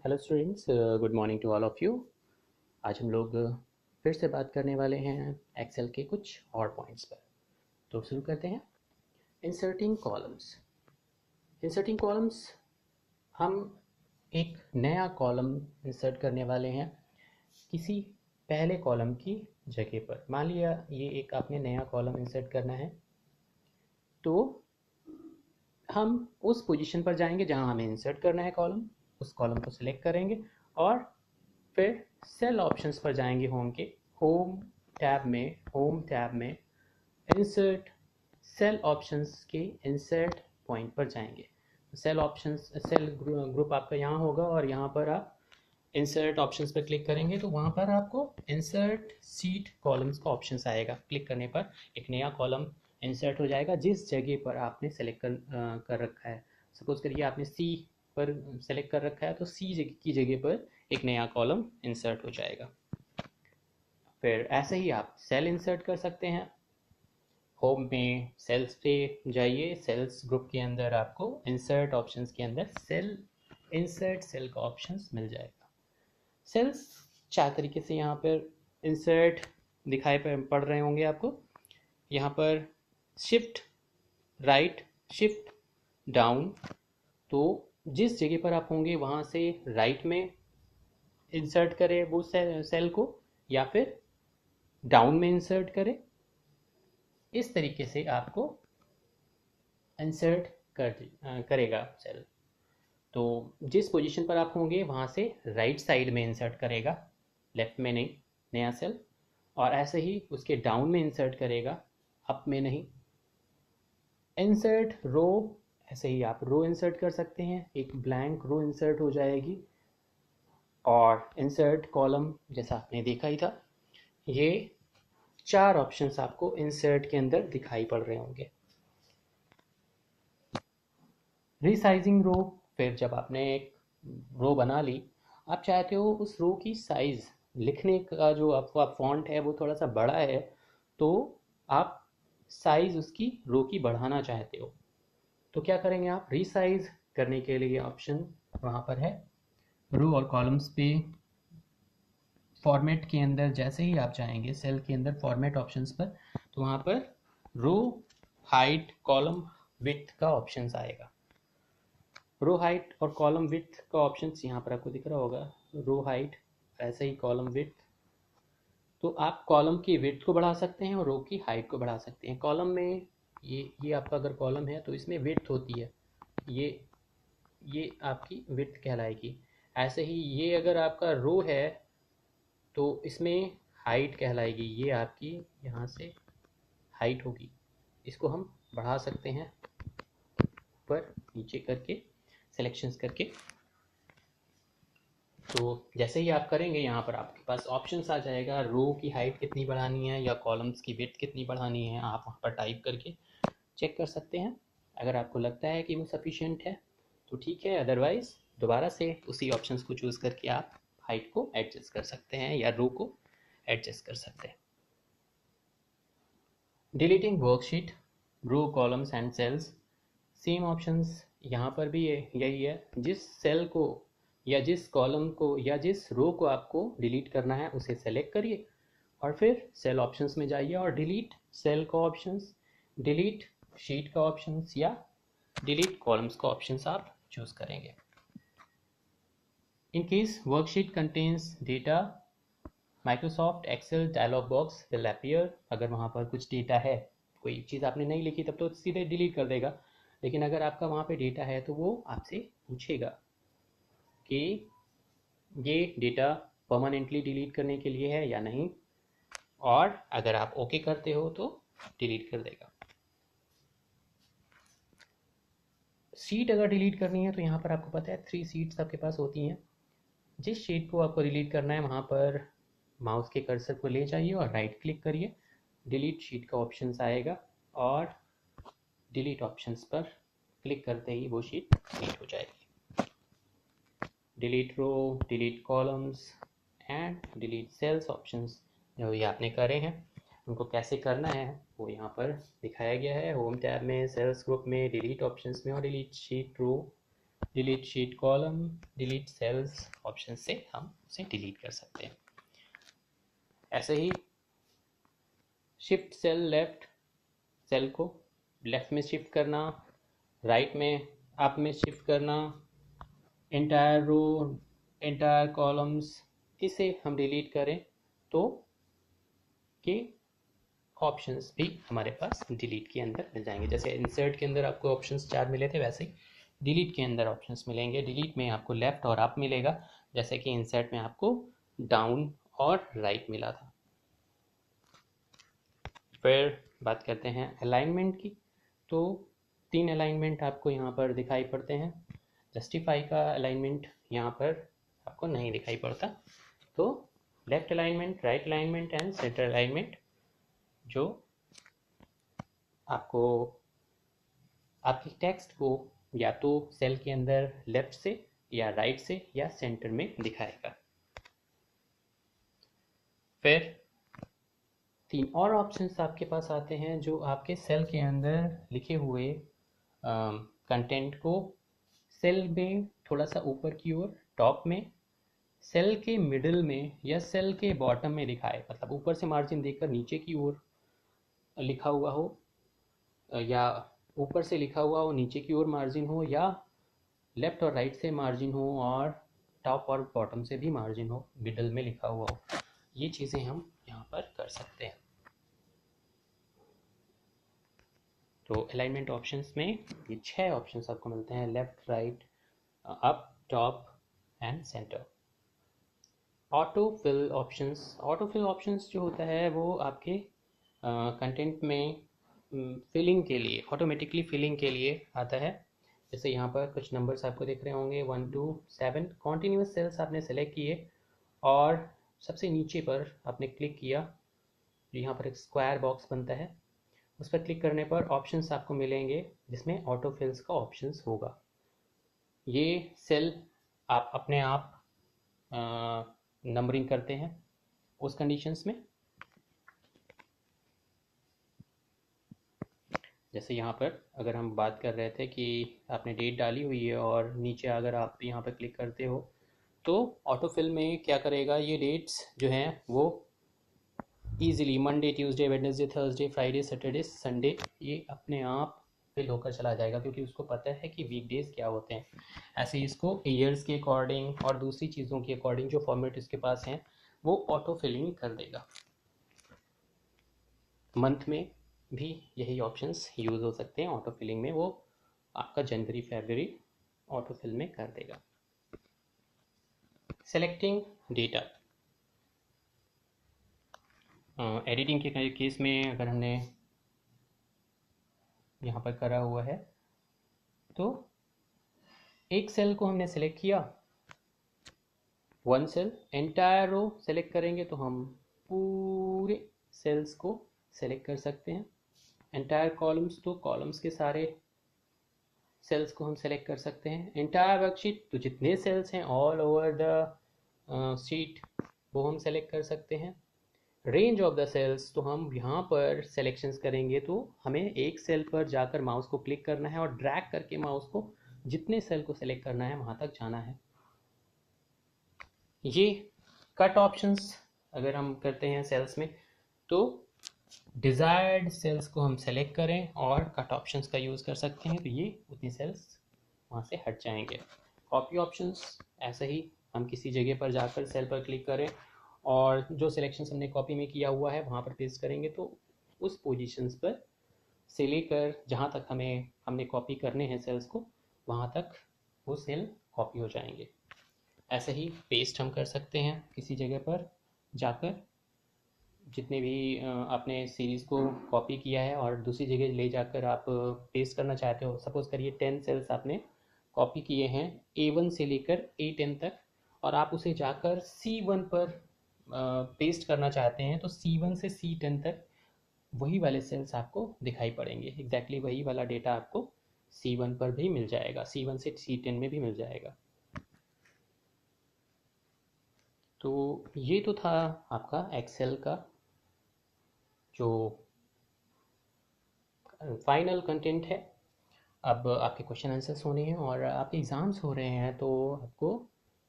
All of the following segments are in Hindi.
Hello students, good morning to all of you. आज हम लोग फिर से बात करने वाले हैं एक्सेल के कुछ और पॉइंट्स पर। तो शुरू करते हैं। Inserting columns. इंसर्टिंग कॉलम्स, हम एक नया कॉलम इंसर्ट करने वाले हैं किसी पहले कॉलम की जगह पर। मान लिया ये एक आपने नया कॉलम इंसर्ट करना है, तो हम उस पोजीशन पर जाएंगे जहां हमें इंसर्ट करना है कॉलम। उस कॉलम को सिलेक्ट करेंगे और फिर सेल ऑप्शंस पर जाएंगे। होम टैब में इंसर्ट सेल ऑप्शंस के इंसर्ट पॉइंट पर जाएंगे। सेल ग्रुप आपका यहाँ होगा और यहाँ पर आप इंसर्ट ऑप्शंस पर क्लिक करेंगे तो वहाँ पर आपको इंसर्ट सीट कॉलम्स का ऑप्शंस आएगा। क्लिक करने पर एक नया कॉलम इंसर्ट हो जाएगा जिस जगह पर आपने सेलेक्ट कर रखा है। सपोज करिए आपने सी पर सेलेक्ट कर रखा है, तो सी की जगह पर एक नया कॉलम इंसर्ट हो जाएगा। फिर ऐसे ही आप सेल इंसर्ट कर सकते हैं। होम में सेल्स पे जाइए, सेल्स ग्रुप के अंदर आपको इंसर्ट ऑप्शंस के अंदर इंसर्ट सेल का ऑप्शंस मिल जाएगा। सेल्स 4 तरीके से यहाँ पर इंसर्ट दिखाई पड़ रहे होंगे आपको। यहाँ पर शिफ्ट राइट, शिफ्ट डाउन, तो जिस जगह पर आप होंगे वहाँ से राइट में इंसर्ट करें वो सेल को, या फिर डाउन में इंसर्ट करें। इस तरीके से आपको इंसर्ट करेगा सेल। तो जिस पोजीशन पर आप होंगे वहाँ से राइट साइड में इंसर्ट करेगा, लेफ्ट में नहीं, नया सेल। और ऐसे ही उसके डाउन में इंसर्ट करेगा, अप में नहीं। इंसर्ट रो, ऐसे ही आप रो इंसर्ट कर सकते हैं, एक ब्लैंक रो इंसर्ट हो जाएगी। और इंसर्ट कॉलम जैसा आपने देखा ही था। ये 4 ऑप्शंस आपको इंसर्ट के अंदर दिखाई पड़ रहे होंगे। रीसाइजिंग रो, फिर जब आपने एक रो बना ली, आप चाहते हो उस रो की साइज, लिखने का जो आपका फॉन्ट है वो थोड़ा सा बड़ा है, तो आप साइज उसकी रो की बढ़ाना चाहते हो, तो क्या करेंगे आप? रीसाइज करने के लिए ऑप्शन वहाँ पर है रो और कॉलम्स पे। फॉर्मेट के अंदर जैसे ही आप जाएंगे सेल के अंदर फॉर्मेट ऑप्शंस पर, तो वहाँ पर रो हाइट कॉलम विड्थ का ऑप्शंस आएगा। रो हाइट और कॉलम विड्थ का ऑप्शंस यहाँ पर आपको दिख रहा होगा, रो हाइट, ऐसे ही कॉलम विड्थ। तो आप कॉलम की विड्थ को बढ़ा सकते हैं और रो की हाइट को बढ़ा सकते हैं। कॉलम में ये आपका अगर कॉलम है तो इसमें विड्थ होती है, ये आपकी विड्थ कहलाएगी। ऐसे ही ये अगर आपका रो है तो इसमें हाइट कहलाएगी, ये आपकी यहाँ से हाइट होगी। इसको हम बढ़ा सकते हैं ऊपर नीचे करके, सिलेक्शंस करके। तो जैसे ही आप करेंगे यहाँ पर आपके पास ऑप्शंस आ जाएगा, रो की हाइट कितनी बढ़ानी है या कॉलम्स की विड्थ कितनी बढ़ानी है, आप वहाँ पर टाइप करके चेक कर सकते हैं। अगर आपको लगता है कि वो सफिशिएंट है तो ठीक है, अदरवाइज दोबारा से उसी ऑप्शंस को चूज़ करके आप हाइट को एडजस्ट कर सकते हैं या रो को एडजस्ट कर सकते हैं। Deleting worksheet, row columns and cells, same options यहाँ पर भी यही है। जिस सेल को या जिस कॉलम को या जिस रो को आपको डिलीट करना है उसे सेलेक्ट करिए और फिर सेल ऑप्शंस में जाइए और डिलीट सेल का ऑप्शंस, डिलीट शीट का ऑप्शंस या डिलीट कॉलम्स का ऑप्शंस आप चूज करेंगे। In case worksheet contains data, Microsoft Excel dialogue box will appear. अगर वहाँ पर कुछ डेटा है, कोई चीज़ आपने नहीं लिखी तब तो सीधे डिलीट कर देगा, लेकिन अगर आपका वहाँ पे डेटा है तो वो आपसे पूछेगा कि ये डेटा परमानेंटली डिलीट करने के लिए है या नहीं, और अगर आप ओके करते हो तो डिलीट कर देगा। सीट अगर डिलीट करनी है तो यहाँ पर आपको पता है 3 सीट्स आपके पास होती हैं। जिस शीट को आपको डिलीट करना है वहाँ पर माउस के कर्सर को ले जाइए और राइट क्लिक करिए, डिलीट शीट का ऑप्शन आएगा और डिलीट ऑप्शंस पर क्लिक करते ही वो शीट डिलीट हो जाएगी। Delete row, delete columns and delete cells options जो ये आपने करे हैं, उनको कैसे करना है वो यहाँ पर दिखाया गया है। होम टैब में, सेल्स ग्रुप में, डिलीट ऑप्शंस में और delete sheet row, delete sheet column, delete cells option से हम उसे डिलीट कर सकते हैं। ऐसे ही शिफ्ट सेल लेफ्ट, सेल को लेफ्ट में शिफ्ट करना, राइट में अप में शिफ्ट करना, एंटायर रो, एंटायर कॉलम्स, इसे हम डिलीट करें तो ये ऑप्शंस भी हमारे पास डिलीट के अंदर मिल जाएंगे। जैसे इंसर्ट के अंदर आपको ऑप्शंस 4 मिले थे, वैसे ही डिलीट के अंदर ऑप्शंस मिलेंगे। डिलीट में आपको लेफ्ट और अप मिलेगा, जैसे कि इंसर्ट में आपको डाउन और राइट मिला था। फिर बात करते हैं अलाइनमेंट की। तो 3 अलाइनमेंट आपको यहाँ पर दिखाई पड़ते हैं। जस्टिफाई का अलाइनमेंट यहाँ पर आपको नहीं दिखाई पड़ता। तो left alignment, right alignment and centre alignment जो आपको आपकी टेक्स्ट को या तो सेल के अंदर लेफ्ट से या राइट से या सेंटर में दिखाएगा। फिर 3 और ऑप्शंस आपके पास आते हैं जो आपके सेल के अंदर लिखे हुए कंटेंट को सेल में थोड़ा सा ऊपर की ओर टॉप में, सेल के मिडिल में या सेल के बॉटम में दिखाए। मतलब ऊपर से मार्जिन देकर नीचे की ओर लिखा हुआ हो, या ऊपर से लिखा हुआ हो नीचे की ओर मार्जिन हो, या लेफ्ट और राइट से मार्जिन हो और टॉप और बॉटम से भी मार्जिन हो, मिडल में लिखा हुआ हो। ये चीज़ें हम यहाँ पर कर सकते हैं। तो अलाइनमेंट ऑप्शंस में ये 6 ऑप्शंस आपको मिलते हैं, left, right, up, top and centre. Auto fill options जो होता है वो आपके कंटेंट में फिलिंग के लिए, ऑटोमेटिकली फिलिंग के लिए आता है। जैसे यहाँ पर कुछ नंबर्स आपको दिख रहे होंगे 1 2 7। कॉन्टिन्यूस सेल्स आपने सेलेक्ट किए और सबसे नीचे पर आपने क्लिक किया, यहाँ पर एक स्क्वायर बॉक्स बनता है, उस पर क्लिक करने पर ऑप्शंस आपको मिलेंगे जिसमें ऑटो फिल्स का ऑप्शंस होगा। ये सेल आप अपने आप नंबरिंग करते हैं उस कंडीशंस में। जैसे यहाँ पर अगर हम बात कर रहे थे कि आपने डेट डाली हुई है और नीचे अगर आप यहाँ पर क्लिक करते हो तो ऑटो फिल में क्या करेगा, ये डेट्स जो हैं वो easily Monday, Tuesday, Wednesday, Thursday, Friday, Saturday, Sunday, ये अपने आप फिल होकर चला जाएगा क्योंकि उसको पता है कि वीकडेज क्या होते हैं। ऐसे ही इसको ईयर्स के अकॉर्डिंग और दूसरी चीज़ों के अकॉर्डिंग जो फॉर्मेट इसके पास हैं वो ऑटो फिलिंग कर देगा। मंथ में भी यही ऑप्शंस यूज़ हो सकते हैं ऑटो फिलिंग में, वो आपका जनवरी फरवरी ऑटो फिल में कर देगा। सेलेक्टिंग डेटा, एडिटिंग के केस में अगर हमने यहाँ पर करा हुआ है तो एक सेल को हमने सेलेक्ट किया, one cell, entire row select करेंगे तो हम पूरे सेल्स को सेलेक्ट कर सकते हैं। एंटायर कॉलम्स तो कॉलम्स के सारे सेल्स को हम सेलेक्ट कर सकते हैं। एंटायर वर्कशीट तो जितने सेल्स हैं ऑल ओवर द शीट वो हम सेलेक्ट कर सकते हैं। रेंज ऑफ द सेल्स तो हम यहाँ पर सेलेक्शंस करेंगे तो हमें एक सेल पर जाकर माउस को क्लिक करना है और ड्रैग करके माउस को जितने सेल को सेलेक्ट करना है वहाँ तक जाना है। ये कट ऑप्शंस अगर हम करते हैं सेल्स में तो डिज़ायर्ड सेल्स को हम सेलेक्ट करें और कट ऑप्शंस का यूज़ कर सकते हैं तो ये उतनी सेल्स वहाँ से हट जाएंगे। कॉपी ऑप्शंस, ऐसे ही हम किसी जगह पर जाकर सेल पर क्लिक करें और जो सिलेक्शन हमने कॉपी में किया हुआ है वहाँ पर पेस्ट करेंगे तो उस पोजीशंस पर से लेकर जहाँ तक हमने कॉपी करने हैं सेल्स को वहाँ तक वो सेल कॉपी हो जाएंगे। ऐसे ही पेस्ट हम कर सकते हैं किसी जगह पर जाकर, जितने भी आपने सीरीज़ को कॉपी किया है और दूसरी जगह ले जाकर आप पेस्ट करना चाहते हो। सपोज़ करिए 10 सेल्स आपने कॉपी किए हैं A1 से लेकर A10 तक और आप उसे जाकर C1 पर पेस्ट करना चाहते हैं तो C1 से C10 तक वही वाले सेल्स आपको दिखाई पड़ेंगे। एग्जैक्टली वही वाला डेटा आपको C1 पर भी मिल जाएगा, C1 से C10 में भी मिल जाएगा। तो ये तो था आपका एक्सेल का जो फाइनल कंटेंट है। अब आपके क्वेश्चन आंसर्स होने हैं और आपके एग्ज़ाम्स हो रहे हैं, तो आपको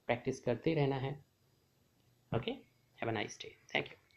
प्रैक्टिस करते रहना है. Okay, have a nice day. Thank you.